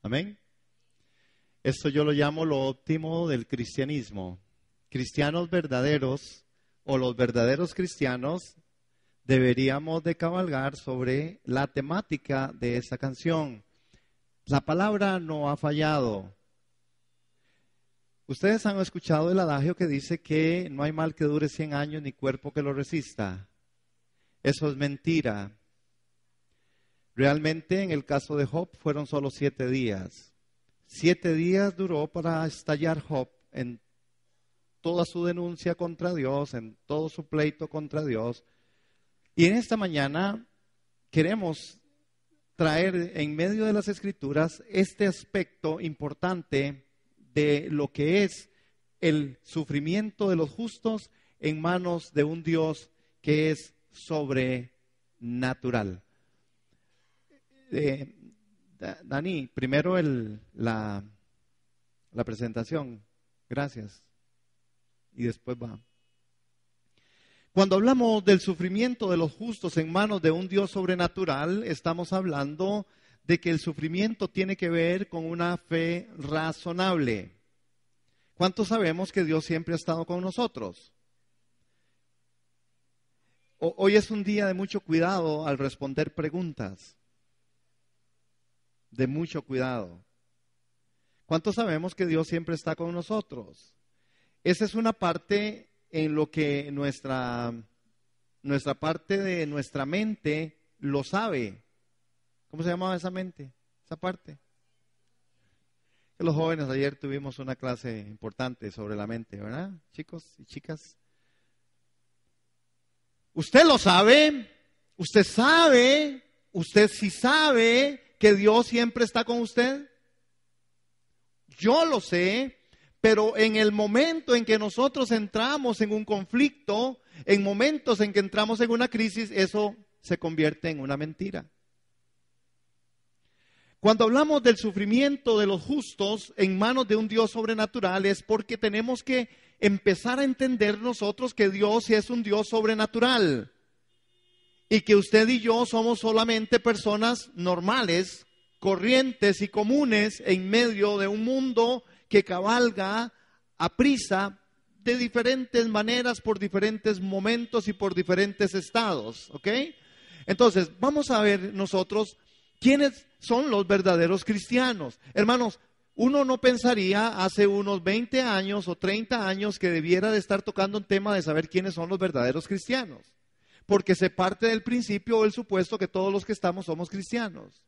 Amén. Esto yo lo llamo lo óptimo del cristianismo. Cristianos verdaderos o los verdaderos cristianos deberíamos de cabalgar sobre la temática de esta canción. La palabra no ha fallado. Ustedes han escuchado el adagio que dice que no hay mal que dure 100 años ni cuerpo que lo resista. Eso es mentira. Realmente en el caso de Job fueron solo 7 días. 7 días duró para estallar Job en toda su denuncia contra Dios, en todo su pleito contra Dios. Y en esta mañana queremos traer en medio de las Escrituras este aspecto importante de lo que es el sufrimiento de los justos en manos de un Dios que es sobrenatural. Dani, primero la presentación. Gracias. Y después va. Cuando hablamos del sufrimiento de los justos en manos de un Dios sobrenatural, estamos hablando de que el sufrimiento tiene que ver con una fe razonable. ¿Cuántos sabemos que Dios siempre ha estado con nosotros? Hoy es un día de mucho cuidado al responder preguntas. De mucho cuidado. ¿Cuántos sabemos que Dios siempre está con nosotros? Esa es una parte en lo que nuestra parte de nuestra mente lo sabe. ¿Cómo se llamaba esa mente? Esa parte. Los jóvenes ayer tuvimos una clase importante sobre la mente, ¿verdad? Chicos y chicas. Usted lo sabe, usted sí sabe que Dios siempre está con usted. Yo lo sé, pero en el momento en que nosotros entramos en un conflicto, en momentos en que entramos en una crisis, eso se convierte en una mentira. Cuando hablamos del sufrimiento de los justos en manos de un Dios sobrenatural es porque tenemos que empezar a entender nosotros que Dios es un Dios sobrenatural y que usted y yo somos solamente personas normales, corrientes y comunes en medio de un mundo que cabalga a prisa de diferentes maneras, por diferentes momentos y por diferentes estados, ¿ok? Entonces, vamos a ver nosotros quiénes son los verdaderos cristianos. Hermanos, uno no pensaría hace unos 20 años o 30 años que debiera de estar tocando un tema de saber quiénes son los verdaderos cristianos, porque se parte del principio o el supuesto que todos los que estamos somos cristianos.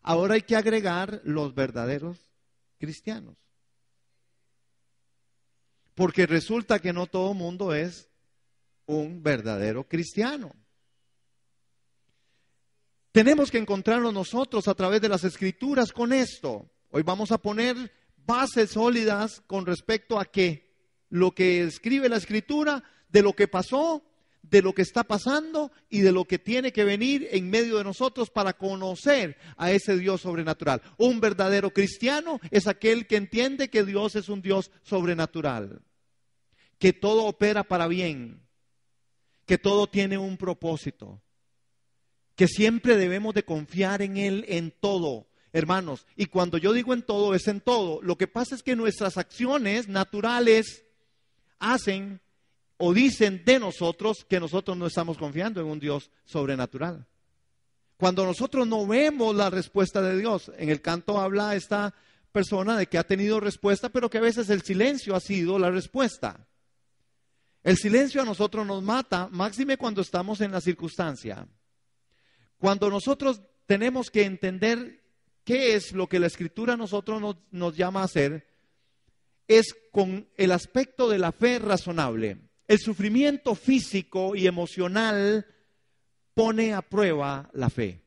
Ahora hay que agregar los verdaderos cristianos. Porque resulta que no todo mundo es un verdadero cristiano. Tenemos que encontrarnos nosotros a través de las Escrituras con esto. Hoy vamos a poner bases sólidas con respecto a que lo que escribe la Escritura, de lo que pasó, de lo que está pasando y de lo que tiene que venir en medio de nosotros para conocer a ese Dios sobrenatural. Un verdadero cristiano es aquel que entiende que Dios es un Dios sobrenatural, que todo opera para bien, que todo tiene un propósito, que siempre debemos de confiar en Él en todo, hermanos. Y cuando yo digo en todo, es en todo. Lo que pasa es que nuestras acciones naturales hacen o dicen de nosotros que nosotros no estamos confiando en un Dios sobrenatural. Cuando nosotros no vemos la respuesta de Dios, en el canto habla esta persona de que ha tenido respuesta, pero que a veces el silencio ha sido la respuesta. El silencio a nosotros nos mata, máxime cuando estamos en la circunstancia. Cuando nosotros tenemos que entender qué es lo que la Escritura a nosotros nos llama a hacer, es con el aspecto de la fe razonable. El sufrimiento físico y emocional pone a prueba la fe.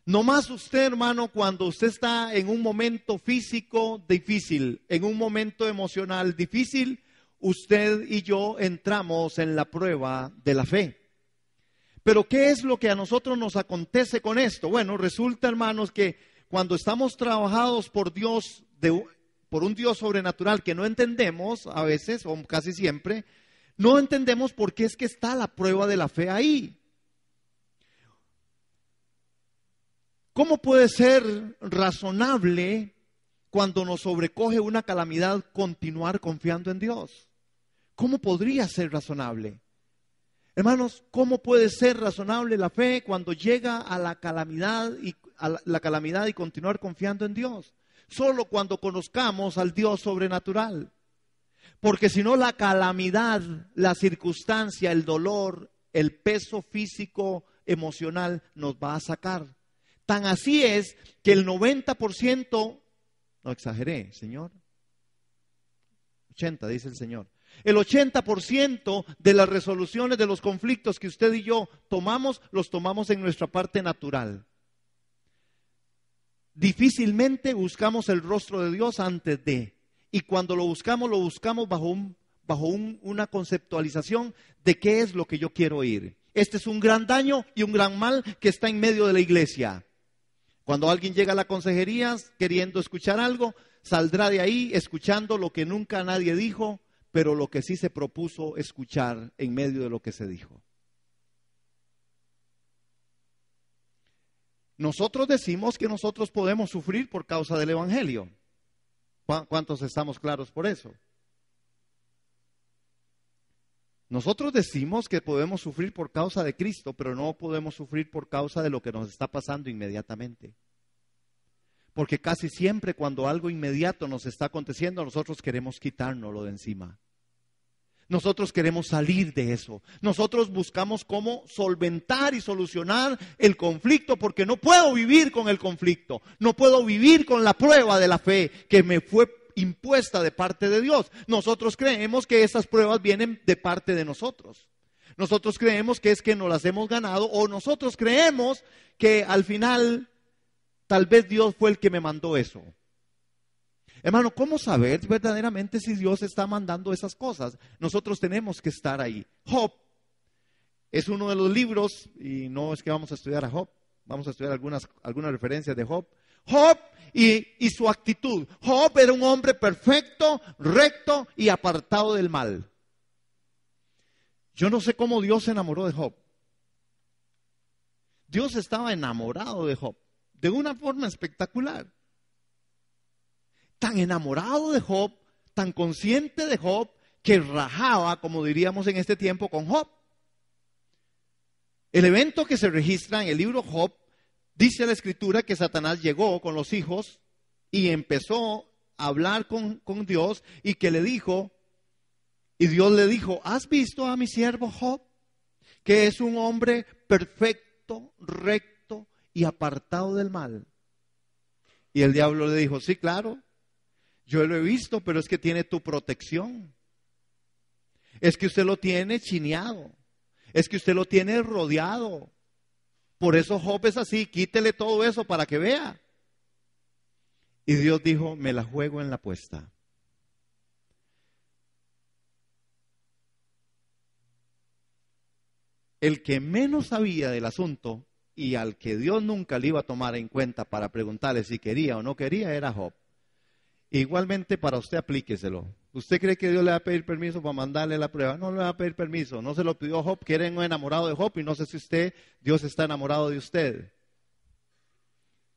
No más usted, hermano, cuando usted está en un momento físico difícil, en un momento emocional difícil, usted y yo entramos en la prueba de la fe. Pero ¿qué es lo que a nosotros nos acontece con esto? Bueno, resulta, hermanos, que cuando estamos trabajados por Dios, por un Dios sobrenatural que no entendemos a veces, o casi siempre, no entendemos por qué es que está la prueba de la fe ahí. ¿Cómo puede ser razonable cuando nos sobrecoge una calamidad continuar confiando en Dios? ¿Cómo podría ser razonable? Hermanos, ¿cómo puede ser razonable la fe cuando llega a la calamidad y continuar confiando en Dios? Solo cuando conozcamos al Dios sobrenatural. Porque si no, la calamidad, la circunstancia, el dolor, el peso físico, emocional nos va a sacar. Tan así es que el 90%, no exageré, Señor, 80 dice el Señor. El 80% de las resoluciones de los conflictos que usted y yo tomamos, los tomamos en nuestra parte natural. Difícilmente buscamos el rostro de Dios antes de. Y cuando lo buscamos bajo una conceptualización de qué es lo que yo quiero oír. Este es un gran daño y un gran mal que está en medio de la iglesia. Cuando alguien llega a la consejería queriendo escuchar algo, saldrá de ahí escuchando lo que nunca nadie dijo, pero lo que sí se propuso escuchar en medio de lo que se dijo. Nosotros decimos que nosotros podemos sufrir por causa del Evangelio. ¿Cuántos estamos claros por eso? Nosotros decimos que podemos sufrir por causa de Cristo, pero no podemos sufrir por causa de lo que nos está pasando inmediatamente. Porque casi siempre cuando algo inmediato nos está aconteciendo, nosotros queremos quitárnoslo de encima. Nosotros queremos salir de eso. Nosotros buscamos cómo solventar y solucionar el conflicto, porque no puedo vivir con el conflicto. No puedo vivir con la prueba de la fe que me fue impuesta de parte de Dios. Nosotros creemos que esas pruebas vienen de parte de nosotros. Nosotros creemos que es que nos las hemos ganado, o nosotros creemos que al final tal vez Dios fue el que me mandó eso. Hermano, ¿cómo saber verdaderamente si Dios está mandando esas cosas? Nosotros tenemos que estar ahí. Job es uno de los libros, y no es que vamos a estudiar a Job, vamos a estudiar algunas referencias de Job. Job y su actitud. Job era un hombre perfecto, recto y apartado del mal. Yo no sé cómo Dios se enamoró de Job. Dios estaba enamorado de Job, de una forma espectacular. Tan enamorado de Job, tan consciente de Job, que rajaba, como diríamos en este tiempo, con Job. El evento que se registra en el libro Job, dice la Escritura que Satanás llegó con los hijos y empezó a hablar con Dios, y que le dijo, y Dios le dijo: ¿has visto a mi siervo Job? Que es un hombre perfecto, recto y apartado del mal. Y el diablo le dijo: sí, claro. Yo lo he visto, pero es que tiene tu protección. Es que usted lo tiene chineado. Es que usted lo tiene rodeado. Por eso Job es así. Quítele todo eso para que vea. Y Dios dijo: me la juego en la apuesta. El que menos sabía del asunto y al que Dios nunca le iba a tomar en cuenta para preguntarle si quería o no quería era Job. Igualmente para usted aplíqueselo. ¿Usted cree que Dios le va a pedir permiso para mandarle la prueba? No le va a pedir permiso. No se lo pidió Job, que era un enamorado de Job, y no sé si Dios está enamorado de usted.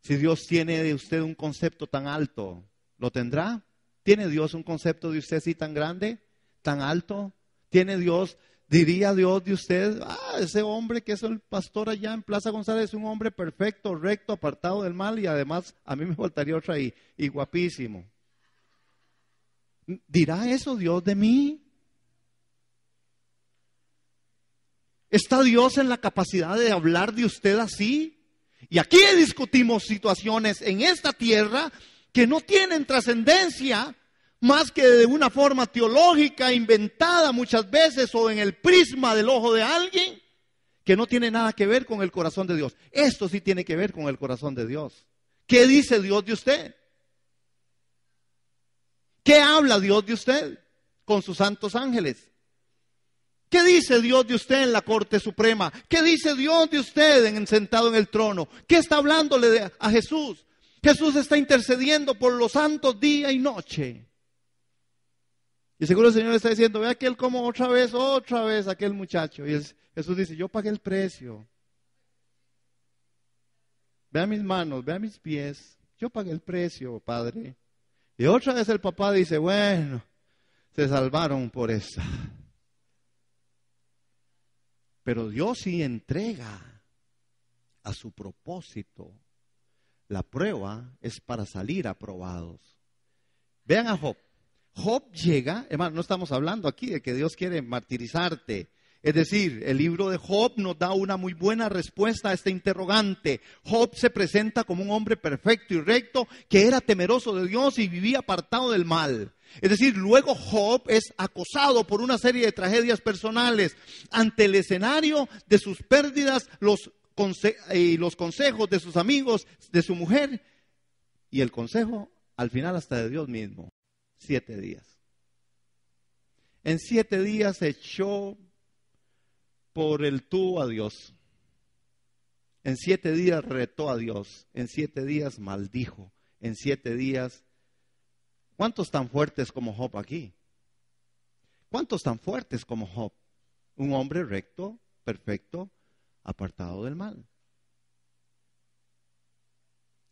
Si Dios tiene de usted un concepto tan alto, ¿lo tendrá? ¿Tiene Dios un concepto de usted así tan grande, tan alto? ¿Tiene Dios, diría Dios de usted: ese hombre que es el pastor allá en Plaza González es un hombre perfecto, recto, apartado del mal, y además a mí me faltaría otra ahí, y guapísimo? ¿Dirá eso Dios de mí? ¿Está Dios en la capacidad de hablar de usted así? Y aquí discutimos situaciones en esta tierra que no tienen trascendencia más que de una forma teológica inventada muchas veces, o en el prisma del ojo de alguien, que no tiene nada que ver con el corazón de Dios. Esto sí tiene que ver con el corazón de Dios. ¿Qué dice Dios de usted? ¿Qué habla Dios de usted con sus santos ángeles? ¿Qué dice Dios de usted en la Corte Suprema? ¿Qué dice Dios de usted sentado en el trono? ¿Qué está hablándole a Jesús? Jesús está intercediendo por los santos día y noche. Y seguro el Señor está diciendo: ve aquel como otra vez aquel muchacho. Y Jesús dice: yo pagué el precio. vea mis manos, vea mis pies. Yo pagué el precio, Padre. Y otra vez el papá dice, bueno, se salvaron por esta. Pero Dios sí entrega a su propósito. La prueba es para salir aprobados. Vean a Job. Job llega, hermano, no estamos hablando aquí de que Dios quiere martirizarte. Es decir, el libro de Job nos da una muy buena respuesta a este interrogante. Job se presenta como un hombre perfecto y recto que era temeroso de Dios y vivía apartado del mal. Es decir, luego Job es acosado por una serie de tragedias personales. Ante el escenario de sus pérdidas, los consejos de sus amigos, de su mujer y el consejo al final hasta de Dios mismo. 7 días. En 7 días se echó por el tubo a Dios. En 7 días retó a Dios. En 7 días maldijo. En 7 días. ¿Cuántos tan fuertes como Job aquí? ¿Cuántos tan fuertes como Job? Un hombre recto, perfecto, apartado del mal.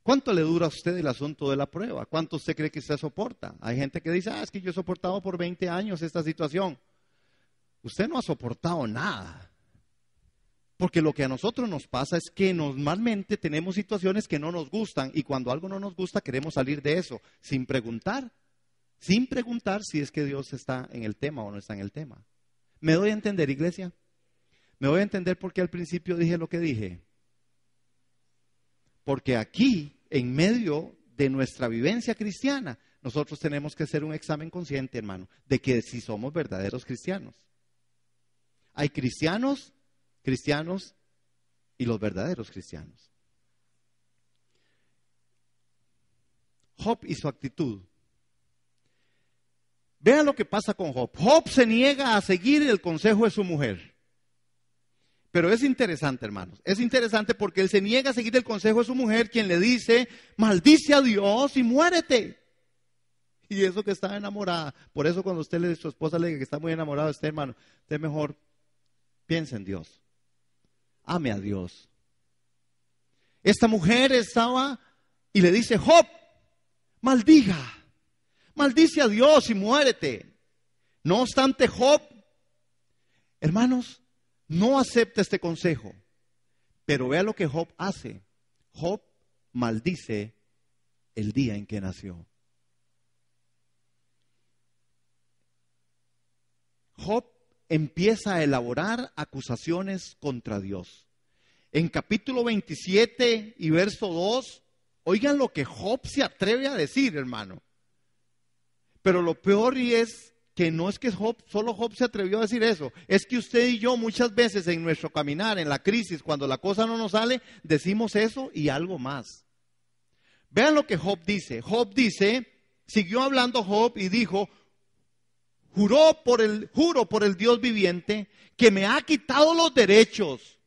¿Cuánto le dura a usted el asunto de la prueba? ¿Cuánto usted cree que usted soporta? Hay gente que dice, es que yo he soportado por 20 años esta situación. Usted no ha soportado nada. Porque lo que a nosotros nos pasa es que normalmente tenemos situaciones que no nos gustan y cuando algo no nos gusta queremos salir de eso sin preguntar si es que Dios está en el tema o no está en el tema. ¿Me doy a entender, iglesia? ¿Me doy a entender por qué al principio dije lo que dije? Porque aquí, en medio de nuestra vivencia cristiana, nosotros tenemos que hacer un examen consciente, hermano, de que si somos verdaderos cristianos. Hay cristianos y los verdaderos cristianos. Job y su actitud. Vean lo que pasa con Job. Job se niega a seguir el consejo de su mujer. Pero es interesante, hermanos. Es interesante porque él se niega a seguir el consejo de su mujer, quien le dice, maldice a Dios y muérete. Y eso que está enamorada. Por eso cuando su esposa le diga que está muy enamorado de usted, hermano, usted mejor piensa en Dios. Ame a Dios. Esta mujer estaba y le dice, Job, maldice a Dios y muérete. No obstante, Job, hermanos, no acepta este consejo. Pero vea lo que Job hace. Job maldice el día en que nació. Job empieza a elaborar acusaciones contra Dios. En capítulo 27 y verso 2, oigan lo que Job se atreve a decir, hermano. Pero lo peor es que no es que solo Job se atrevió a decir eso, es que usted y yo muchas veces en nuestro caminar, en la crisis, cuando la cosa no nos sale, decimos eso y algo más. Vean lo que Job dice. Job dice, siguió hablando Job y dijo, juro por el Dios viviente que me ha quitado los derechos,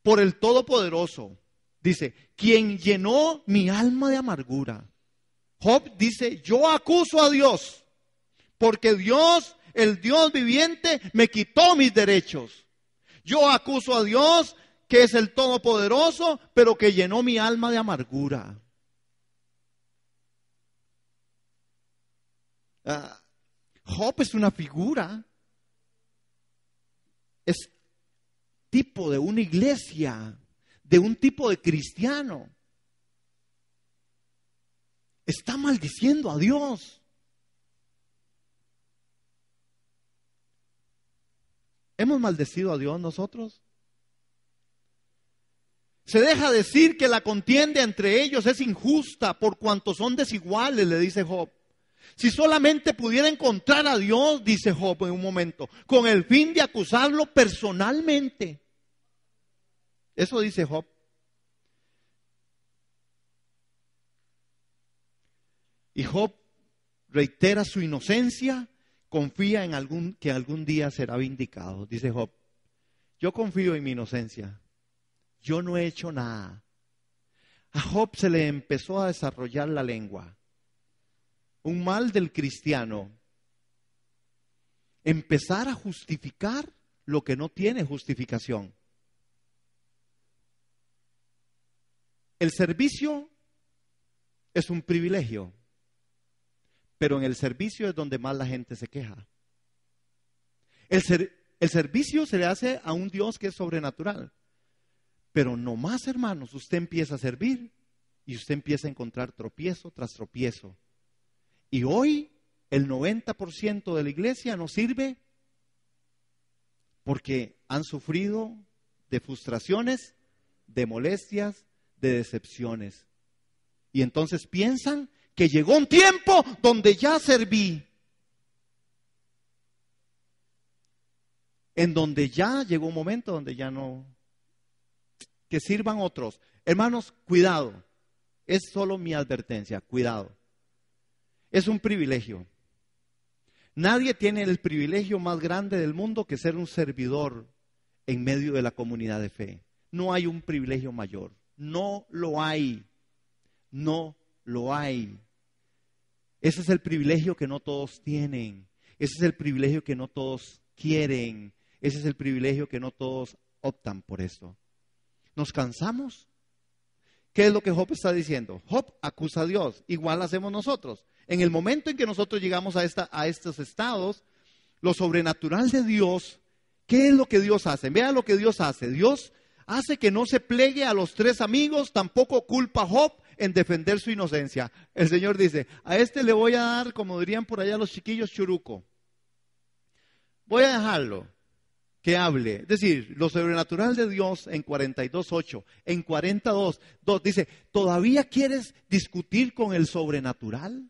por el Todopoderoso. Dice, quien llenó mi alma de amargura. Job dice, yo acuso a Dios, porque Dios, el Dios viviente, me quitó mis derechos. Yo acuso a Dios, que es el Todopoderoso, pero que llenó mi alma de amargura. Job es una figura, es tipo de una iglesia, de un tipo de cristiano. Está maldiciendo a Dios. ¿Hemos maldecido a Dios nosotros? Se deja decir que la contienda entre ellos es injusta por cuanto son desiguales, le dice Job. Si solamente pudiera encontrar a Dios, dice Job en un momento, con el fin de acusarlo personalmente. Eso dice Job. Y Job reitera su inocencia, confía en que algún día será vindicado. Dice Job, yo confío en mi inocencia, yo no he hecho nada. A Job se le empezó a desarrollar la lengua. Un mal del cristiano. Empezar a justificar lo que no tiene justificación. el servicio es un privilegio, pero en el servicio es donde más la gente se queja. El servicio se le hace a un Dios que es sobrenatural. Pero no más, hermanos, usted empieza a servir y usted empieza a encontrar tropiezo tras tropiezo. Y hoy el 90% de la iglesia no sirve porque han sufrido de frustraciones, de molestias, de decepciones. Y entonces piensan que llegó un tiempo donde ya serví. En donde ya llegó un momento donde ya no. Que sirvan otros. Hermanos, cuidado. Es solo mi advertencia, cuidado. Es un privilegio. Nadie tiene el privilegio más grande del mundo que ser un servidor en medio de la comunidad de fe. No hay un privilegio mayor. No lo hay. No lo hay. Ese es el privilegio que no todos tienen. Ese es el privilegio que no todos quieren. Ese es el privilegio que no todos optan por eso. ¿Nos cansamos? ¿Qué es lo que Job está diciendo? Job acusa a Dios. Igual hacemos nosotros. En el momento en que nosotros llegamos a estos estados, lo sobrenatural de Dios, ¿qué es lo que Dios hace? Vea lo que Dios hace. Dios hace que no se plegue a los tres amigos, tampoco culpa a Job en defender su inocencia. El Señor dice, a este le voy a dar, como dirían por allá los chiquillos, churuco. Voy a dejarlo que hable. Es decir, lo sobrenatural de Dios en 42:8, en 42:2, dice, ¿todavía quieres discutir con el sobrenatural?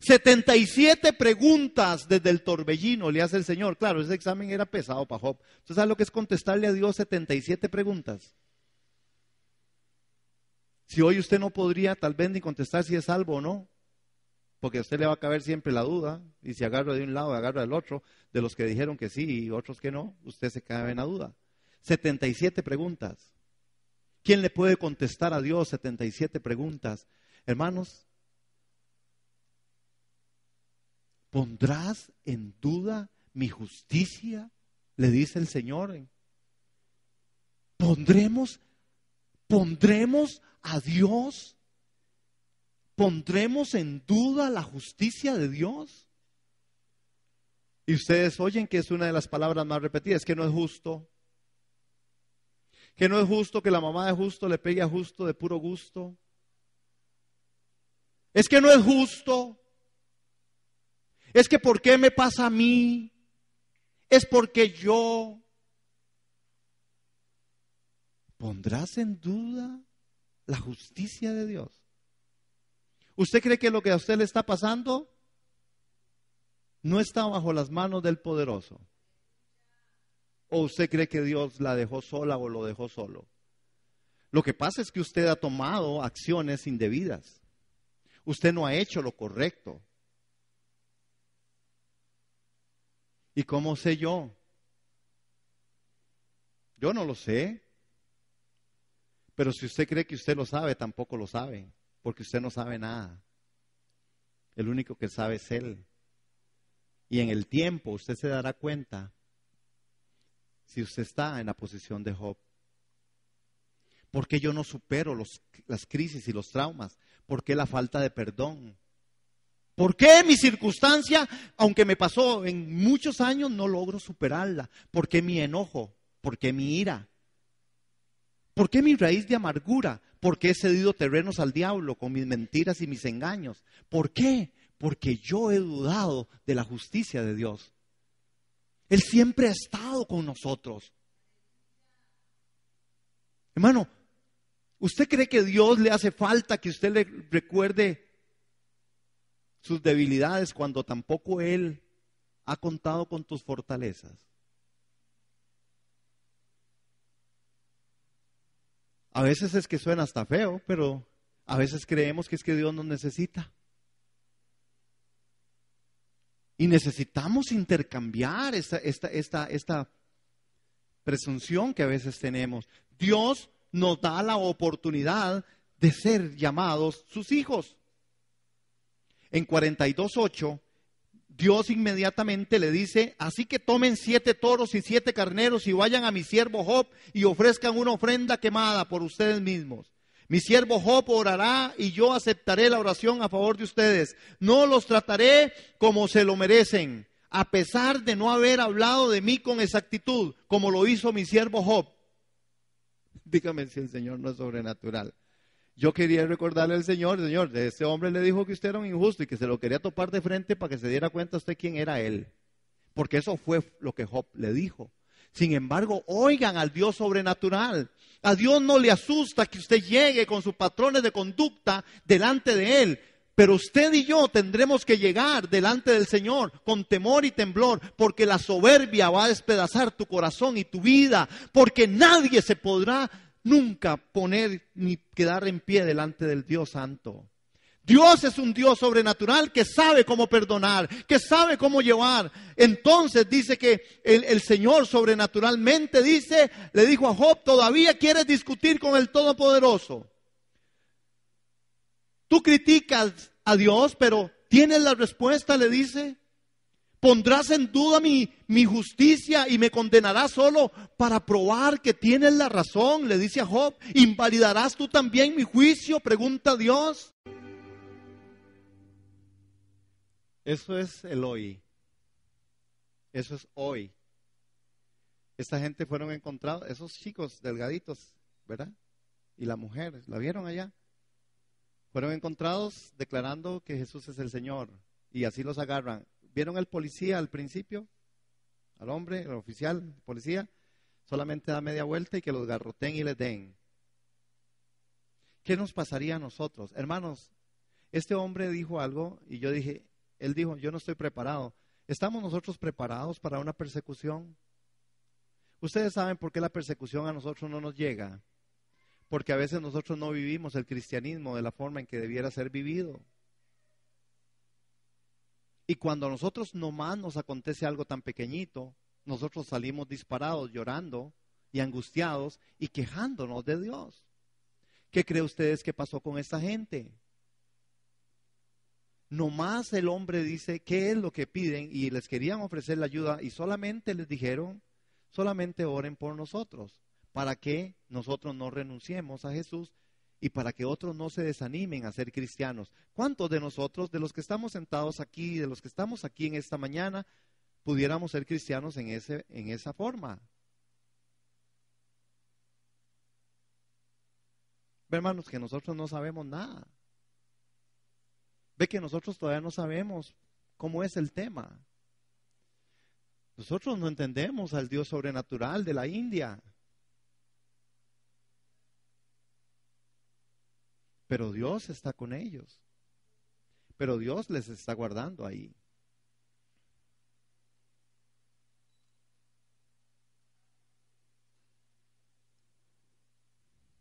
77 preguntas desde el torbellino le hace el Señor. Claro, ese examen era pesado para Job. ¿Usted sabe lo que es contestarle a Dios 77 preguntas? Si hoy usted no podría tal vez ni contestar si es salvo o no, porque a usted le va a caber siempre la duda, y si agarra de un lado, agarra del otro, de los que dijeron que sí y otros que no, usted se cabe en la duda. 77 preguntas. ¿Quién le puede contestar a Dios 77 preguntas? Hermanos, ¿pondrás en duda mi justicia? Le dice el Señor. ¿Pondremos a Dios? ¿Pondremos en duda la justicia de Dios? Y ustedes oyen que es una de las palabras más repetidas, que no es justo. Que no es justo que la mamá de justo le pegue a justo de puro gusto. Es que no es justo. Es que ¿por qué me pasa a mí? Es porque yo. ¿Pondrás en duda la justicia de Dios? ¿Usted cree que lo que a usted le está pasando no está bajo las manos del poderoso? ¿O usted cree que Dios la dejó sola o lo dejó solo? Lo que pasa es que usted ha tomado acciones indebidas. Usted no ha hecho lo correcto. ¿Y cómo sé yo? Yo no lo sé. Pero si usted cree que usted lo sabe, tampoco lo sabe. Porque usted no sabe nada. El único que sabe es Él. Y en el tiempo usted se dará cuenta si usted está en la posición de Job. ¿Por qué yo no supero las crisis y los traumas? ¿Por qué la falta de perdón? ¿Por qué mi circunstancia, aunque me pasó en muchos años, no logro superarla? ¿Por qué mi enojo? ¿Por qué mi ira? ¿Por qué mi raíz de amargura? ¿Por qué he cedido terrenos al diablo con mis mentiras y mis engaños? ¿Por qué? Porque yo he dudado de la justicia de Dios. Él siempre ha estado con nosotros. Hermano, ¿usted cree que Dios le hace falta que usted le recuerde sus debilidades cuando tampoco Él ha contado con tus fortalezas? A veces es que suena hasta feo, pero a veces creemos que es que Dios nos necesita. Y necesitamos intercambiar esta presunción que a veces tenemos. Dios nos da la oportunidad de ser llamados sus hijos. En 42:8, Dios inmediatamente le dice, así que tomen 7 toros y 7 carneros y vayan a mi siervo Job y ofrezcan una ofrenda quemada por ustedes mismos. Mi siervo Job orará y yo aceptaré la oración a favor de ustedes. No los trataré como se lo merecen, a pesar de no haber hablado de mí con exactitud, como lo hizo mi siervo Job. Dígame si el Señor no es sobrenatural. Yo quería recordarle al Señor, este hombre le dijo que usted era un injusto y que se lo quería topar de frente para que se diera cuenta usted quién era él. Porque eso fue lo que Job le dijo. Sin embargo, oigan al Dios sobrenatural. A Dios no le asusta que usted llegue con sus patrones de conducta delante de Él. Pero usted y yo tendremos que llegar delante del Señor con temor y temblor, porque la soberbia va a despedazar tu corazón y tu vida, porque nadie se podrá nunca poner ni quedar en pie delante del Dios Santo. Dios es un Dios sobrenatural que sabe cómo perdonar, que sabe cómo llevar. Entonces dice que el Señor sobrenaturalmente le dijo a Job, ¿todavía quieres discutir con el Todopoderoso? Tú criticas a Dios, pero ¿tienes la respuesta? Le dice. ¿Pondrás en duda mi justicia y me condenarás solo para probar que tienes la razón? Le dice a Job. ¿Invalidarás tú también mi juicio? Pregunta Dios. Eso es el hoy. Eso es hoy. Esta gente fueron encontrados, esos chicos delgaditos, ¿verdad? Y la mujer, ¿la vieron allá? Fueron encontrados declarando que Jesús es el Señor. Y así los agarran. ¿Vieron al policía al principio? Al hombre, el oficial, el policía. Solamente da media vuelta y que los garroten y les den. ¿Qué nos pasaría a nosotros? Hermanos, este hombre dijo algo y él dijo, yo no estoy preparado. ¿Estamos nosotros preparados para una persecución? Ustedes saben por qué la persecución a nosotros no nos llega. Porque a veces nosotros no vivimos el cristianismo de la forma en que debiera ser vivido. Y cuando a nosotros nomás nos acontece algo tan pequeñito, nosotros salimos disparados, llorando y angustiados y quejándonos de Dios. ¿Qué cree ustedes que pasó con esta gente? Nomás el hombre dice qué es lo que piden y les querían ofrecer la ayuda y solamente les dijeron, solamente oren por nosotros, para que nosotros no renunciemos a Jesús y para que otros no se desanimen a ser cristianos. ¿Cuántos de nosotros, de los que estamos sentados aquí, de los que estamos aquí en esta mañana, pudiéramos ser cristianos en esa forma? Ve, hermanos, que nosotros no sabemos nada. Ve que nosotros todavía no sabemos cómo es el tema. Nosotros no entendemos al Dios sobrenatural de la India. Pero Dios está con ellos. Pero Dios les está guardando ahí.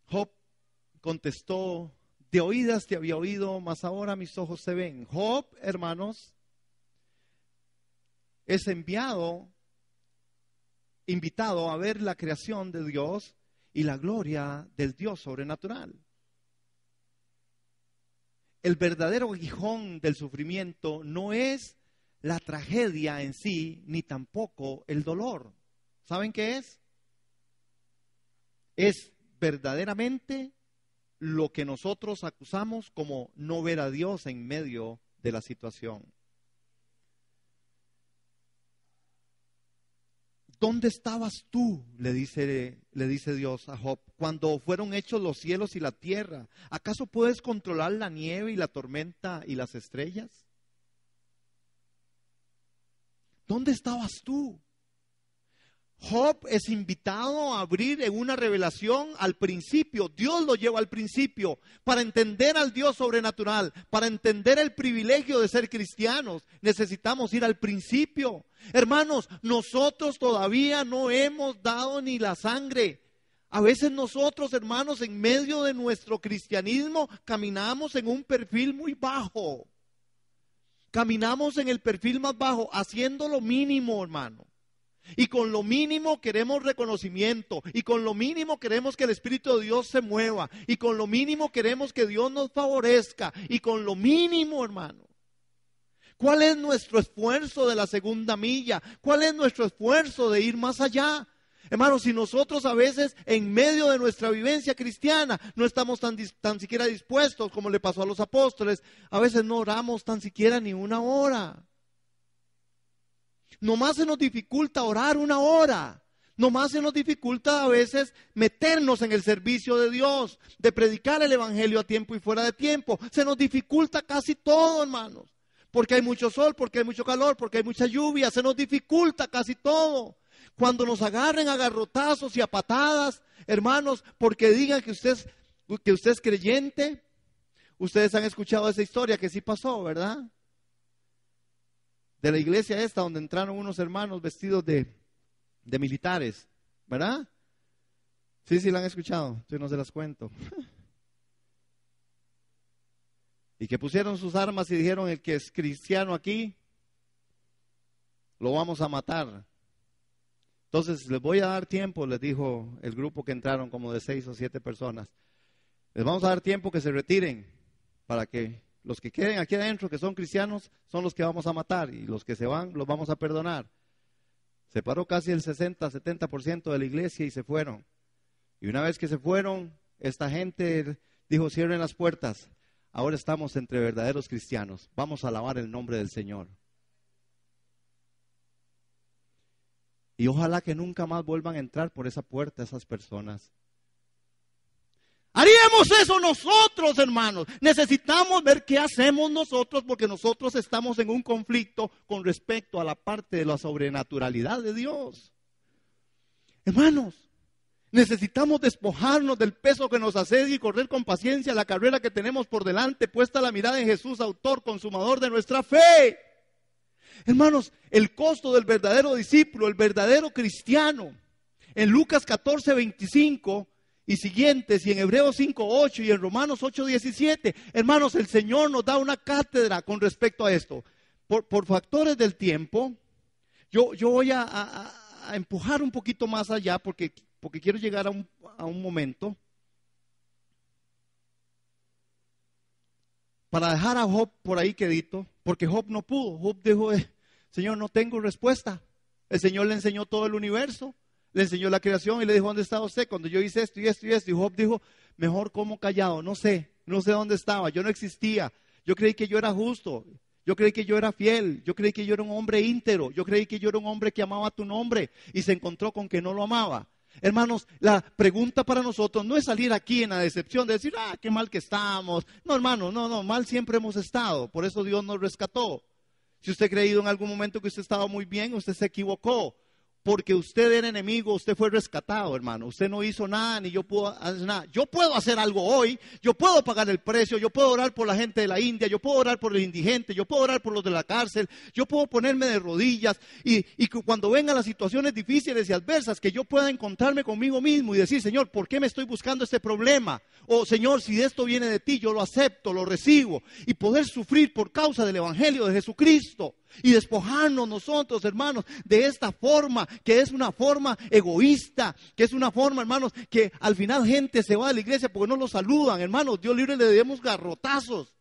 Job contestó, de oídas te había oído, mas ahora mis ojos se ven. Job, hermanos, es invitado a ver la creación de Dios y la gloria del Dios sobrenatural. El verdadero aguijón del sufrimiento no es la tragedia en sí, ni tampoco el dolor. ¿Saben qué es? Es verdaderamente lo que nosotros acusamos como no ver a Dios en medio de la situación. ¿Dónde estabas tú? Le dice Dios a Job, cuando fueron hechos los cielos y la tierra. ¿Acaso puedes controlar la nieve y la tormenta y las estrellas? ¿Dónde estabas tú? Job es invitado a abrir en una revelación al principio. Dios lo lleva al principio para entender al Dios sobrenatural, para entender el privilegio de ser cristianos. Necesitamos ir al principio. Hermanos, nosotros todavía no hemos dado ni la sangre. A veces nosotros, hermanos, en medio de nuestro cristianismo, caminamos en un perfil muy bajo. Caminamos en el perfil más bajo, haciendo lo mínimo, hermano. Y con lo mínimo queremos reconocimiento. Y con lo mínimo queremos que el Espíritu de Dios se mueva. Y con lo mínimo queremos que Dios nos favorezca. Y con lo mínimo, hermano. ¿Cuál es nuestro esfuerzo de la segunda milla? ¿Cuál es nuestro esfuerzo de ir más allá? Hermanos, si nosotros a veces en medio de nuestra vivencia cristiana no estamos tan siquiera dispuestos, como le pasó a los apóstoles, a veces no oramos tan siquiera ni una hora. Nomás se nos dificulta orar una hora. Nomás se nos dificulta a veces meternos en el servicio de Dios, de predicar el evangelio a tiempo y fuera de tiempo. Se nos dificulta casi todo, hermanos. Porque hay mucho sol, porque hay mucho calor, porque hay mucha lluvia. Se nos dificulta casi todo. Cuando nos agarren a garrotazos y a patadas, hermanos, porque digan que usted es creyente. Ustedes han escuchado esa historia que sí pasó, ¿verdad? De la iglesia esta donde entraron unos hermanos vestidos de militares, ¿verdad? Sí, la han escuchado, yo no se las cuento. Y que pusieron sus armas y dijeron: el que es cristiano aquí, lo vamos a matar. Entonces les voy a dar tiempo, les dijo el grupo que entraron, como de 6 o 7 personas. Les vamos a dar tiempo que se retiren, para que los que queden aquí adentro, que son cristianos, son los que vamos a matar, y los que se van, los vamos a perdonar. Se paró casi el 60-70% de la iglesia y se fueron. Y una vez que se fueron, esta gente dijo: cierren las puertas. Ahora estamos entre verdaderos cristianos. Vamos a alabar el nombre del Señor. Y ojalá que nunca más vuelvan a entrar por esa puerta esas personas. Haríamos eso nosotros, hermanos. Necesitamos ver qué hacemos nosotros, porque nosotros estamos en un conflicto con respecto a la parte de la sobrenaturalidad de Dios. Hermanos, necesitamos despojarnos del peso que nos asedia y correr con paciencia la carrera que tenemos por delante, puesta la mirada en Jesús, autor, consumador de nuestra fe. Hermanos, el costo del verdadero discípulo, el verdadero cristiano, en Lucas 14:25 y siguientes, y en Hebreos 5:8 y en Romanos 8:17, hermanos, el Señor nos da una cátedra con respecto a esto. Por factores del tiempo, yo voy a empujar un poquito más allá, porque quiero llegar a un momento para dejar a Job por ahí quedito, porque Job no pudo. Job dijo: Señor, no tengo respuesta. El Señor le enseñó todo el universo, le enseñó la creación y le dijo: ¿dónde estaba usted cuando yo hice esto y esto y esto? Y Job dijo: mejor como callado, no sé dónde estaba, yo no existía, yo creí que yo era justo, yo creí que yo era fiel, yo creí que yo era un hombre íntegro, yo creí que yo era un hombre que amaba tu nombre, y se encontró con que no lo amaba. Hermanos, la pregunta para nosotros no es salir aquí en la decepción de decir: qué mal que estamos. No, hermano, no, mal siempre hemos estado, por eso Dios nos rescató. Si usted ha creído en algún momento que usted estaba muy bien, usted se equivocó. Porque usted era enemigo, usted fue rescatado, hermano. Usted no hizo nada, ni yo puedo hacer nada. Yo puedo hacer algo hoy, yo puedo pagar el precio, yo puedo orar por la gente de la India, yo puedo orar por el indigente, yo puedo orar por los de la cárcel, yo puedo ponerme de rodillas y que cuando vengan las situaciones difíciles y adversas, que yo pueda encontrarme conmigo mismo y decir: Señor, ¿por qué me estoy buscando este problema? O Señor, si esto viene de ti, yo lo acepto, lo recibo, y poder sufrir por causa del evangelio de Jesucristo. Y despojarnos nosotros, hermanos, de esta forma, que es una forma egoísta, que es una forma, hermanos, que al final gente se va de la iglesia porque no lo saludan, hermanos. Dios libre, le demos garrotazos.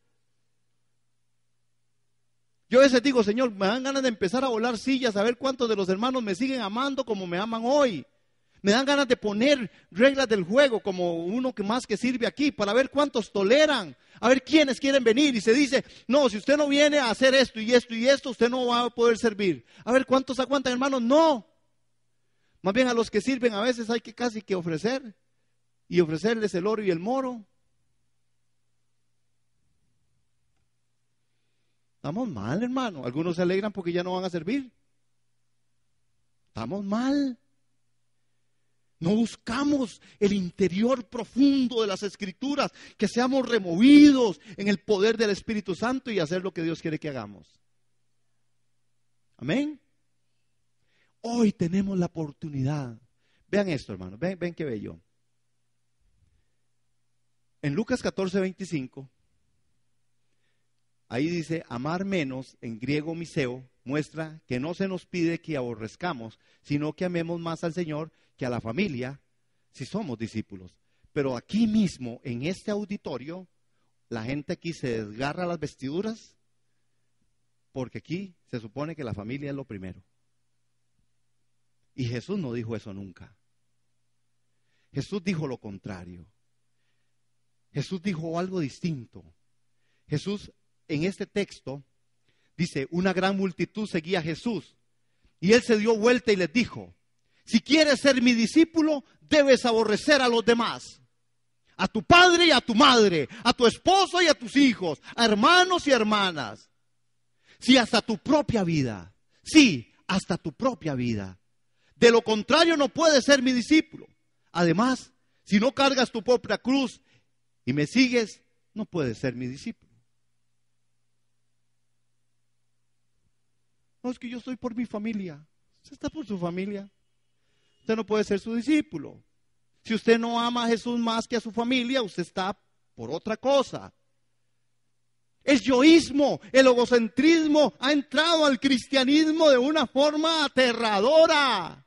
Yo a veces digo: Señor, me dan ganas de empezar a volar sillas, a ver cuántos de los hermanos me siguen amando como me aman hoy. Me dan ganas de poner reglas del juego, como uno que más que sirve aquí, para ver cuántos toleran, a ver quiénes quieren venir. Y se dice: no, si usted no viene a hacer esto y esto y esto, usted no va a poder servir. A ver cuántos aguantan, hermanos. No. Más bien a los que sirven a veces hay que casi que ofrecer, y ofrecerles el oro y el moro. Estamos mal, hermano. Algunos se alegran porque ya no van a servir. Estamos mal. No buscamos el interior profundo de las Escrituras, que seamos removidos en el poder del Espíritu Santo y hacer lo que Dios quiere que hagamos. Amén. Hoy tenemos la oportunidad. Vean esto, hermano, ven qué bello. En Lucas 14:25, ahí dice: amar menos, en griego miseo, muestra que no se nos pide que aborrezcamos, sino que amemos más al Señor que a la familia, si somos discípulos. Pero aquí mismo, en este auditorio, la gente aquí se desgarra las vestiduras, porque aquí se supone que la familia es lo primero. Y Jesús no dijo eso nunca. Jesús dijo lo contrario. Jesús dijo algo distinto. Jesús en este texto dice, una gran multitud seguía a Jesús. Y él se dio vuelta y les dijo, si quieres ser mi discípulo, debes aborrecer a los demás. A tu padre y a tu madre, a tu esposo y a tus hijos, a hermanos y hermanas. Sí, hasta tu propia vida. Sí, hasta tu propia vida. De lo contrario no puedes ser mi discípulo. Además, si no cargas tu propia cruz y me sigues, no puedes ser mi discípulo. No, es que yo estoy por mi familia. Usted está por su familia. Usted no puede ser su discípulo. Si usted no ama a Jesús más que a su familia, usted está por otra cosa. El yoísmo, el egocentrismo ha entrado al cristianismo de una forma aterradora.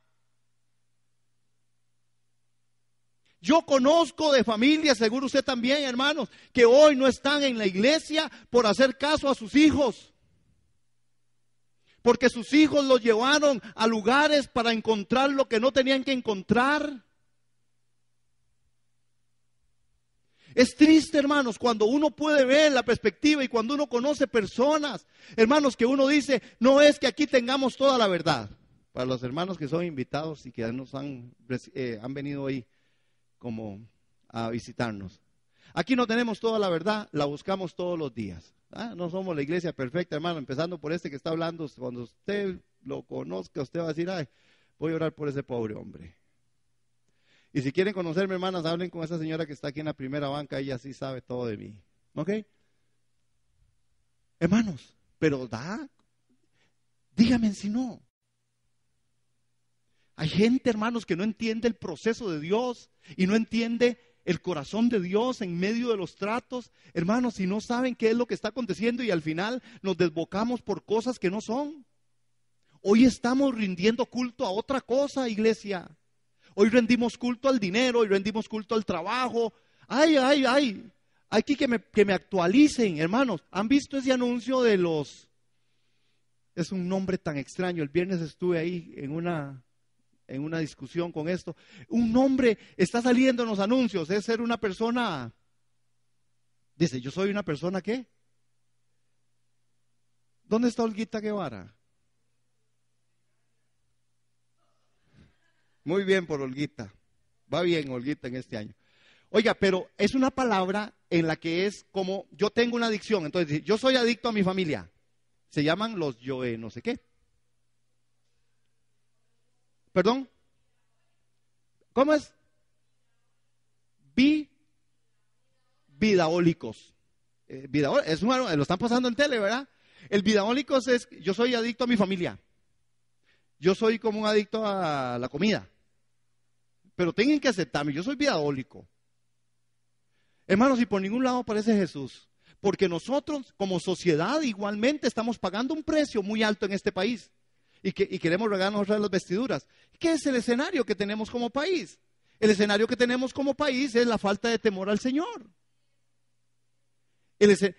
Yo conozco de familias, seguro usted también, hermanos, que hoy no están en la iglesia por hacer caso a sus hijos. Porque sus hijos los llevaron a lugares para encontrar lo que no tenían que encontrar. Es triste, hermanos, cuando uno puede ver la perspectiva y cuando uno conoce personas, hermanos, que uno dice, no es que aquí tengamos toda la verdad. Para los hermanos que son invitados y que nos han venido hoy como a visitarnos. Aquí no tenemos toda la verdad, la buscamos todos los días. No somos la iglesia perfecta, hermano, empezando por este que está hablando. Cuando usted lo conozca, usted va a decir, ay, voy a orar por ese pobre hombre. Y si quieren conocerme, hermanas, hablen con esa señora que está aquí en la primera banca, ella sí sabe todo de mí. ¿Ok? Hermanos, pero díganme si no. Hay gente, hermanos, que no entiende el proceso de Dios y no entiende el corazón de Dios en medio de los tratos. Hermanos, y no saben qué es lo que está aconteciendo y al final nos desbocamos por cosas que no son. Hoy estamos rindiendo culto a otra cosa, iglesia. Hoy rendimos culto al dinero, hoy rendimos culto al trabajo. Ay. Aquí que me actualicen, hermanos. ¿Han visto ese anuncio de los... Es un nombre tan extraño. El viernes estuve ahí en una discusión con esto. Un nombre está saliendo en los anuncios. Es ser una persona... Dice, yo soy una persona ¿qué? ¿Dónde está Olguita Guevara? Muy bien por Olguita. Va bien Olguita en este año. Oiga, pero es una palabra en la que es como, yo tengo una adicción, entonces yo soy adicto a mi familia. Se llaman los no sé qué. ¿Perdón? ¿Cómo es? Vidaólicos. Lo están pasando en tele, ¿verdad? El vidaólicos es, yo soy adicto a mi familia. Yo soy como un adicto a la comida. Pero tienen que aceptarme, yo soy vidaólico. Hermanos, y por ningún lado aparece Jesús. Porque nosotros, como sociedad, igualmente estamos pagando un precio muy alto en este país. Y queremos regalarnos las vestiduras. ¿Qué es el escenario que tenemos como país? El escenario que tenemos como país es la falta de temor al Señor.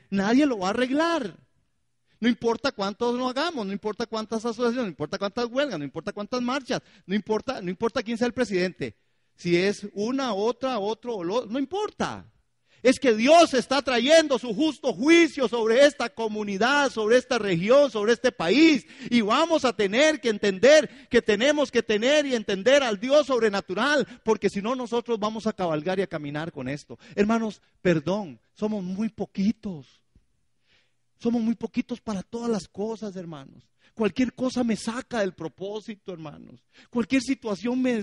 Nadie lo va a arreglar. No importa cuántos lo hagamos, no importa cuántas asociaciones, no importa cuántas huelgas, no importa cuántas marchas, no importa quién sea el presidente. Si es una, otra, otro o lo, no importa. Es que Dios está trayendo su justo juicio sobre esta comunidad, sobre esta región, sobre este país. Y vamos a tener que entender que tenemos que tener y entender al Dios sobrenatural, porque si no nosotros vamos a cabalgar y a caminar con esto. Hermanos, perdón, somos muy poquitos. Somos muy poquitos para todas las cosas, hermanos. Cualquier cosa me saca del propósito, hermanos. Cualquier situación me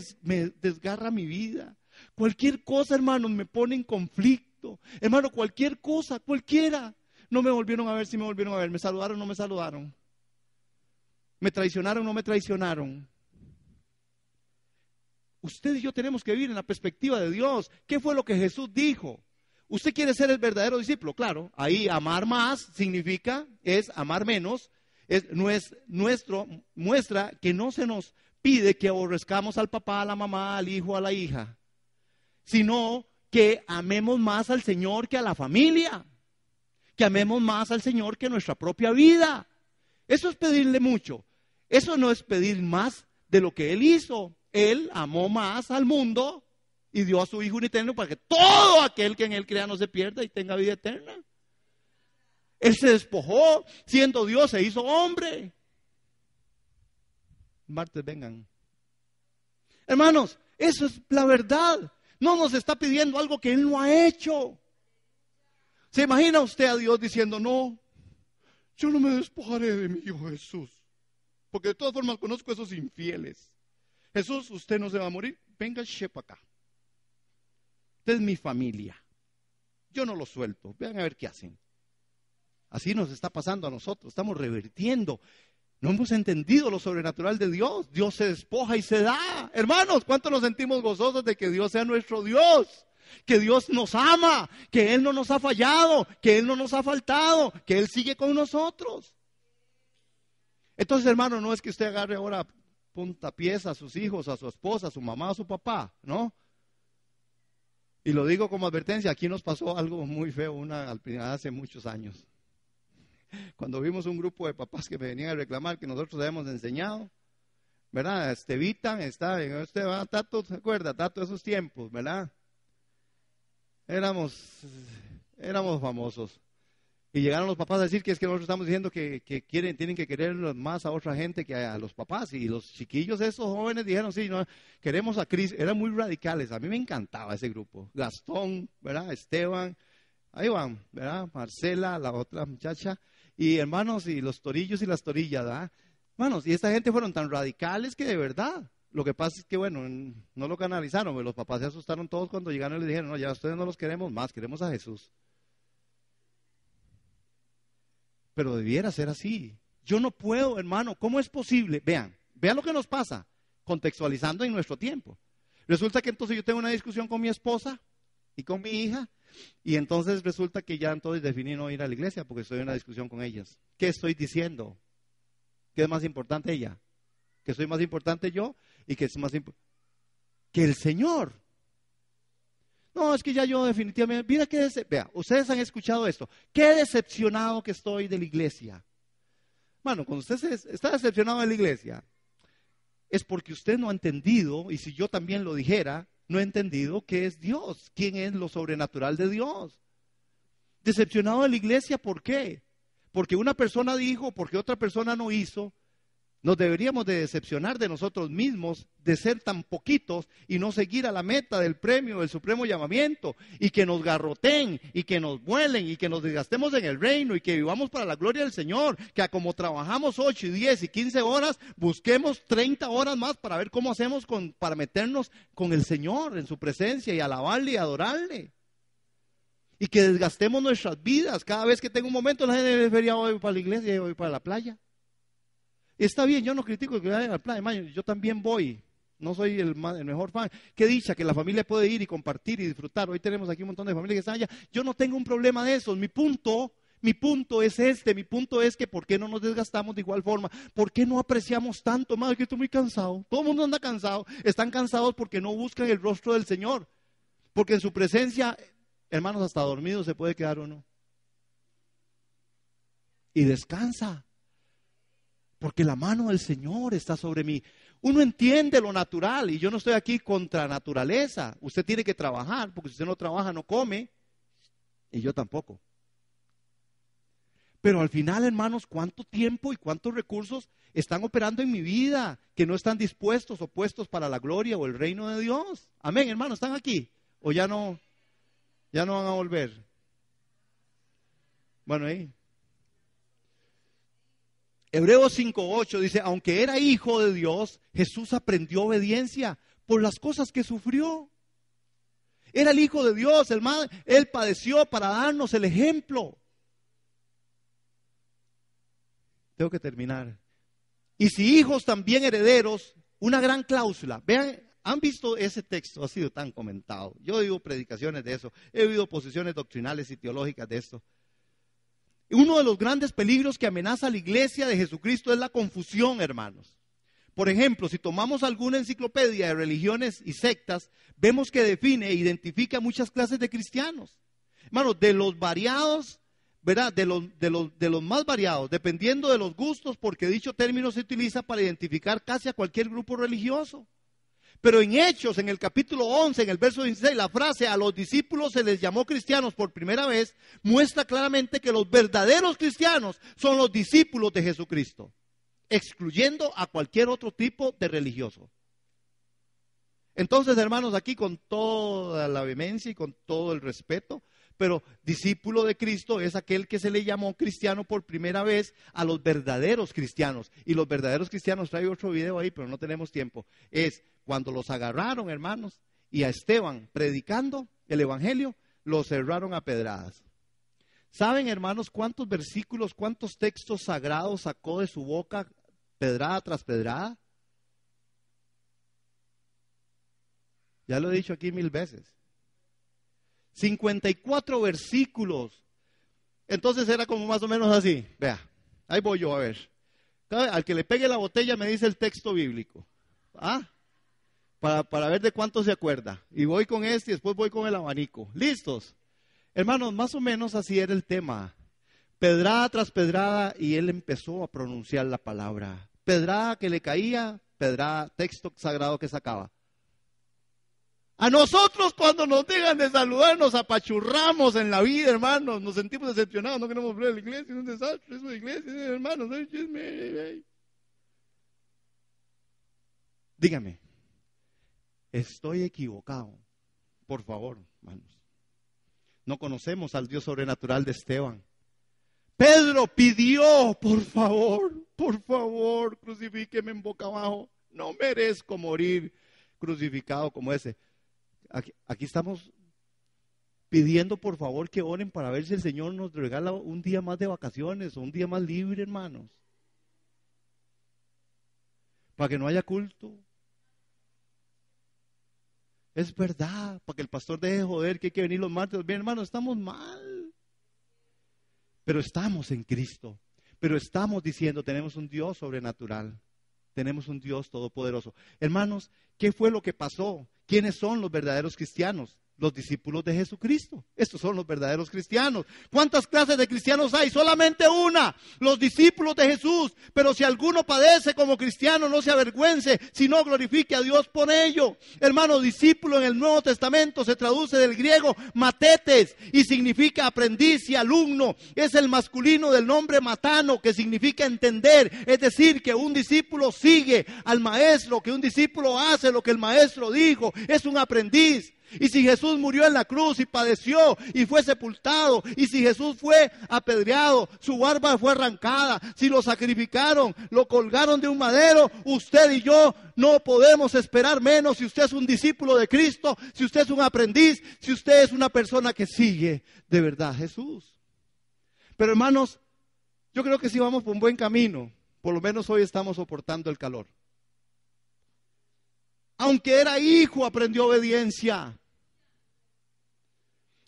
desgarra mi vida. Cualquier cosa, hermanos, me pone en conflicto. Hermano, cualquier cosa, cualquiera. No me volvieron a ver, sí me volvieron a ver. Me saludaron, no me saludaron. Me traicionaron, no me traicionaron. Usted y yo tenemos que vivir en la perspectiva de Dios. ¿Qué fue lo que Jesús dijo? ¿Usted quiere ser el verdadero discípulo? Claro, ahí amar más significa, es amar menos. Muestra que no se nos pide que aborrezcamos al papá, a la mamá, al hijo, a la hija, sino que amemos más al Señor que a la familia, que amemos más al Señor que nuestra propia vida. Eso es pedirle mucho. Eso no es pedir más de lo que Él hizo. Él amó más al mundo y dio a su Hijo unigénito para que todo aquel que en Él crea no se pierda y tenga vida eterna. Él se despojó, siendo Dios, se hizo hombre. Martes, vengan. Hermanos, eso es la verdad. No nos está pidiendo algo que Él no ha hecho. ¿Se imagina usted a Dios diciendo, no, yo no me despojaré de mi Hijo Jesús? Porque de todas formas conozco a esos infieles. Jesús, usted no se va a morir. Venga, para acá. Usted es mi familia. Yo no lo suelto. Vean a ver qué hacen. Así nos está pasando a nosotros. Estamos revirtiendo. No hemos entendido lo sobrenatural de Dios. Dios se despoja y se da. Hermanos, ¿cuánto nos sentimos gozosos de que Dios sea nuestro Dios? Que Dios nos ama, que Él no nos ha fallado, que Él no nos ha faltado, que Él sigue con nosotros. Entonces, hermano, no es que usted agarre ahora puntapiés a sus hijos, a su esposa, a su mamá, a su papá, ¿no? Y lo digo como advertencia, aquí nos pasó algo muy feo hace muchos años. Cuando vimos un grupo de papás que me venían a reclamar que nosotros habíamos enseñado, ¿verdad? Estevitan, usted va, Tato, ¿se acuerda? Tato de esos tiempos, ¿verdad? Éramos famosos. Y llegaron los papás a decir que es que nosotros estamos diciendo que tienen que querer más a otra gente que a los papás. Y los chiquillos, esos jóvenes, dijeron, sí, no, queremos a Cristo. Eran muy radicales. A mí me encantaba ese grupo. Gastón, ¿verdad? Esteban, ahí van, ¿verdad? Marcela, la otra muchacha. Y hermanos, y los torillos y las torillas, ¿verdad? Hermanos, y esta gente fueron tan radicales que de verdad. Lo que pasa es que, bueno, no lo canalizaron. Los papás se asustaron todos cuando llegaron y les dijeron, no, ya ustedes no los queremos más, queremos a Jesús. Pero debiera ser así. Yo no puedo, hermano, ¿cómo es posible? Vean lo que nos pasa, contextualizando en nuestro tiempo. Resulta que entonces yo tengo una discusión con mi esposa y con mi hija, y entonces resulta que ya entonces definí no ir a la iglesia porque estoy en una discusión con ellas. ¿Qué estoy diciendo? ¿Qué es más importante ella? ¿Que soy más importante yo? ¿Y que es más importante que el Señor? No, es que ya yo definitivamente, mira que, vea, ustedes han escuchado esto, qué decepcionado que estoy de la iglesia. Bueno, cuando usted está decepcionado de la iglesia, es porque usted no ha entendido, y si yo también lo dijera, no he entendido qué es Dios, quién es lo sobrenatural de Dios. Decepcionado de la iglesia, ¿por qué? Porque una persona dijo, porque otra persona no hizo. Nos deberíamos de decepcionar de nosotros mismos, de ser tan poquitos y no seguir a la meta del premio, del supremo llamamiento, y que nos garroten, y que nos vuelen, y que nos desgastemos en el reino, y que vivamos para la gloria del Señor, que como trabajamos 8, 10 y 15 horas, busquemos 30 horas más para ver cómo hacemos para meternos con el Señor en su presencia y alabarle y adorarle. Y que desgastemos nuestras vidas. Cada vez que tengo un momento, la gente debería voy para la iglesia y voy para la playa. Está bien, yo no critico que vayan a la playa, yo también voy, no soy el mejor fan. Qué dicha que la familia puede ir y compartir y disfrutar. Hoy tenemos aquí un montón de familias que están allá. Yo no tengo un problema de eso. Mi punto es mi punto es que ¿por qué no nos desgastamos de igual forma? ¿Por qué no apreciamos tanto? Madre, que estoy muy cansado. Todo el mundo anda cansado. Están cansados porque no buscan el rostro del Señor. Porque en su presencia, hermanos, hasta dormido se puede quedar uno. Y descansa. Porque la mano del Señor está sobre mí. Uno entiende lo natural y yo no estoy aquí contra naturaleza. Usted tiene que trabajar, porque si usted no trabaja no come. Y yo tampoco. Pero al final, hermanos, ¿cuánto tiempo y cuántos recursos están operando en mi vida que no están dispuestos o puestos para la gloria o el reino de Dios? Amén, hermanos, ¿están aquí? ¿O ya no van a volver? Bueno, ahí. Hebreos 5:8 dice, aunque era hijo de Dios, Jesús aprendió obediencia por las cosas que sufrió. Era el hijo de Dios, hermano, Él padeció para darnos el ejemplo. Tengo que terminar. Y si hijos también herederos, una gran cláusula. Vean, ¿han visto ese texto? Ha sido tan comentado. Yo he oído predicaciones de eso, he oído posiciones doctrinales y teológicas de esto. Uno de los grandes peligros que amenaza a la iglesia de Jesucristo es la confusión, hermanos. Por ejemplo, si tomamos alguna enciclopedia de religiones y sectas, vemos que define e identifica muchas clases de cristianos. Hermanos, de los variados ¿verdad? De los más variados, dependiendo de los gustos, porque dicho término se utiliza para identificar casi a cualquier grupo religioso. Pero en Hechos, en el capítulo 11, en el verso 16, la frase "a los discípulos se les llamó cristianos por primera vez", muestra claramente que los verdaderos cristianos son los discípulos de Jesucristo, excluyendo a cualquier otro tipo de religioso. Entonces, hermanos, aquí con toda la vehemencia y con todo el respeto, pero discípulo de Cristo es aquel que se le llamó cristiano por primera vez a los verdaderos cristianos. Y los verdaderos cristianos, trae otro video ahí, pero no tenemos tiempo, es cuando los agarraron, hermanos, y a Esteban predicando el evangelio, lo cerraron a pedradas. ¿Saben, hermanos, cuántos versículos, cuántos textos sagrados sacó de su boca pedrada tras pedrada? Ya lo he dicho aquí 1000 veces. 54 versículos. Entonces era como más o menos así. Vea, ahí voy yo a ver. Al que le pegue la botella me dice el texto bíblico. Para ver de cuánto se acuerda. Y voy con este y después voy con el abanico. ¿Listos? Hermanos, más o menos así era el tema. Pedrada tras pedrada, y él empezó a pronunciar la palabra. Pedrada que le caía, pedrada, texto sagrado que sacaba. A nosotros, cuando nos dejan de saludar, nos apachurramos en la vida, hermanos. Nos sentimos decepcionados, no queremos ver a la iglesia, es un desastre, eso de iglesia, hermanos. Dígame, estoy equivocado. Por favor, hermanos. No conocemos al Dios sobrenatural de Esteban. Pedro pidió, por favor, crucifíqueme en boca abajo. No merezco morir crucificado como ese. Aquí estamos pidiendo, por favor, que oren para ver si el Señor nos regala un día más de vacaciones o un día más libre, hermanos. Para que no haya culto. Es verdad, para que el pastor deje de joder que hay que venir los martes. Bien, hermanos, estamos mal. Pero estamos en Cristo. Pero estamos diciendo, tenemos un Dios sobrenatural. Tenemos un Dios todopoderoso. Hermanos, ¿qué fue lo que pasó? ¿Quiénes son los verdaderos cristianos? Los discípulos de Jesucristo. Estos son los verdaderos cristianos. ¿Cuántas clases de cristianos hay? Solamente una, los discípulos de Jesús. Pero si alguno padece como cristiano, no se avergüence, sino glorifique a Dios por ello. Hermano, discípulo en el Nuevo Testamento se traduce del griego matetes y significa aprendiz y alumno. Es el masculino del nombre matano, que significa entender. Es decir, que un discípulo sigue al maestro, que un discípulo hace lo que el maestro dijo. Es un aprendiz. Y si Jesús murió en la cruz y padeció y fue sepultado, y si Jesús fue apedreado, su barba fue arrancada, si lo sacrificaron, lo colgaron de un madero, usted y yo no podemos esperar menos si usted es un discípulo de Cristo, si usted es un aprendiz, si usted es una persona que sigue de verdad a Jesús. Pero hermanos, yo creo que si vamos por un buen camino, por lo menos hoy estamos soportando el calor. Aunque era hijo, aprendió obediencia.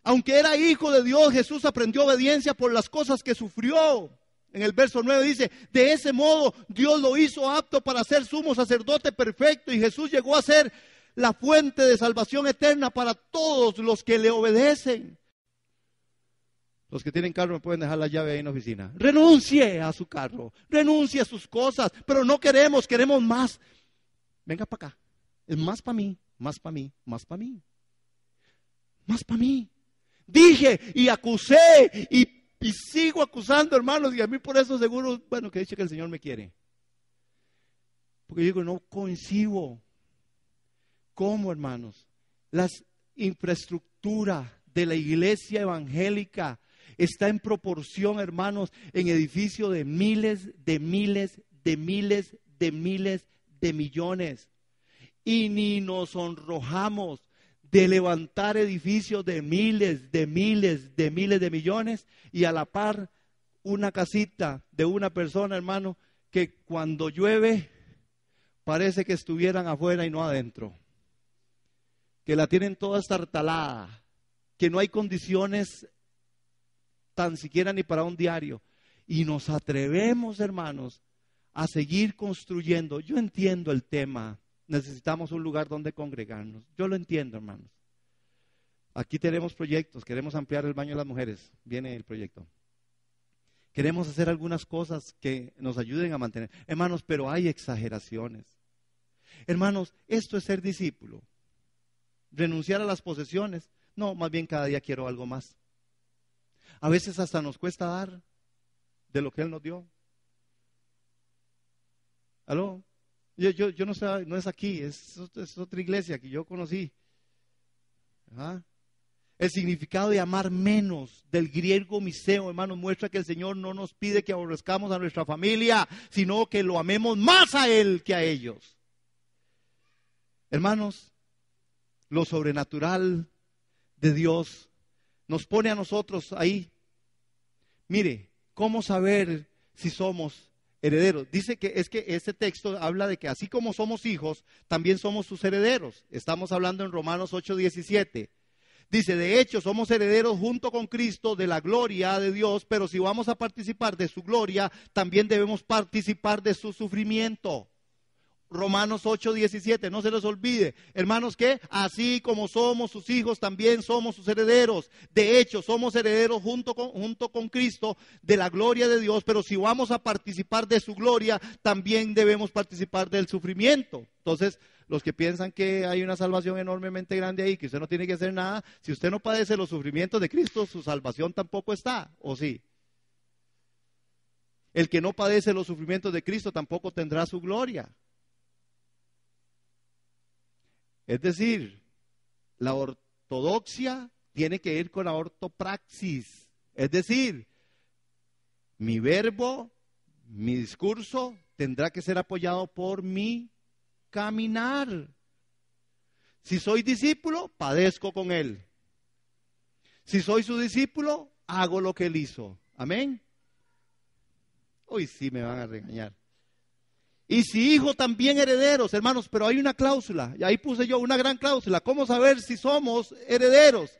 Aunque era hijo de Dios, Jesús aprendió obediencia por las cosas que sufrió. En el verso 9 dice, de ese modo Dios lo hizo apto para ser sumo sacerdote perfecto, y Jesús llegó a ser la fuente de salvación eterna para todos los que le obedecen. Los que tienen carro me pueden dejar la llave ahí en la oficina. Renuncie a su carro, renuncie a sus cosas, pero no queremos más. Venga para acá. Es más para mí, más para mí, más para mí. Más para mí. Dije y acusé y sigo acusando, hermanos, y a mí por eso seguro, bueno, que dice que el Señor me quiere. Porque yo digo, no coincido. ¿Cómo, hermanos? La infraestructura de la iglesia evangélica está en proporción, hermanos, en edificio de miles de millones. Y ni nos sonrojamos de levantar edificios de miles de millones, y a la par una casita de una persona, hermano, que cuando llueve parece que estuvieran afuera y no adentro, que la tienen toda estartalada, que no hay condiciones tan siquiera ni para un diario, y nos atrevemos, hermanos, a seguir construyendo. Yo entiendo el tema. Necesitamos un lugar donde congregarnos. Yo lo entiendo, hermanos. Aquí tenemos proyectos. Queremos ampliar el baño de las mujeres. Viene el proyecto. Queremos hacer algunas cosas que nos ayuden a mantener. Hermanos, pero hay exageraciones. Hermanos, esto es ser discípulo. Renunciar a las posesiones. No, más bien cada día quiero algo más. A veces hasta nos cuesta dar de lo que Él nos dio. ¿Aló? Yo no sé, no es aquí, es otra iglesia que yo conocí. ¿Ah? El significado de amar menos, del griego miseo, hermanos, muestra que el Señor no nos pide que aborrezcamos a nuestra familia, sino que lo amemos más a Él que a ellos. Hermanos, lo sobrenatural de Dios nos pone a nosotros ahí. Mire, ¿cómo saber si somos herederos? Dice que este texto habla de que así como somos hijos, también somos sus herederos. Estamos hablando en Romanos 8:17. Dice, de hecho, somos herederos junto con Cristo de la gloria de Dios, pero si vamos a participar de su gloria, también debemos participar de su sufrimiento. Romanos 8:17, no se les olvide. Hermanos, ¿qué? Así como somos sus hijos, también somos sus herederos. De hecho, somos herederos junto con Cristo de la gloria de Dios, pero si vamos a participar de su gloria, también debemos participar del sufrimiento. Entonces, los que piensan que hay una salvación enormemente grande ahí, que usted no tiene que hacer nada, si usted no padece los sufrimientos de Cristo, su salvación tampoco está, ¿o sí? El que no padece los sufrimientos de Cristo tampoco tendrá su gloria. Es decir, la ortodoxia tiene que ir con la ortopraxis. Es decir, mi verbo, mi discurso tendrá que ser apoyado por mi caminar. Si soy discípulo, padezco con Él. Si soy su discípulo, hago lo que Él hizo. Amén. Hoy sí me van a regañar. Y si hijo, también herederos, hermanos, pero hay una cláusula, y ahí puse yo una gran cláusula. ¿Cómo saber si somos herederos?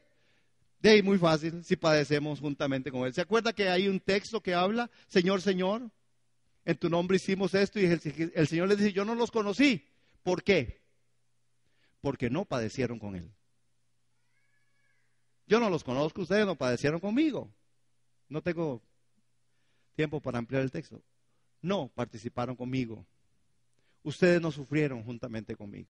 De ahí muy fácil, si padecemos juntamente con Él. ¿Se acuerda que hay un texto que habla, Señor, Señor, en tu nombre hicimos esto? Y el Señor les dice, yo no los conocí. ¿Por qué? Porque no padecieron con Él. Yo no los conozco, ustedes no padecieron conmigo. No tengo tiempo para ampliar el texto. No participaron conmigo. Ustedes no sufrieron juntamente conmigo.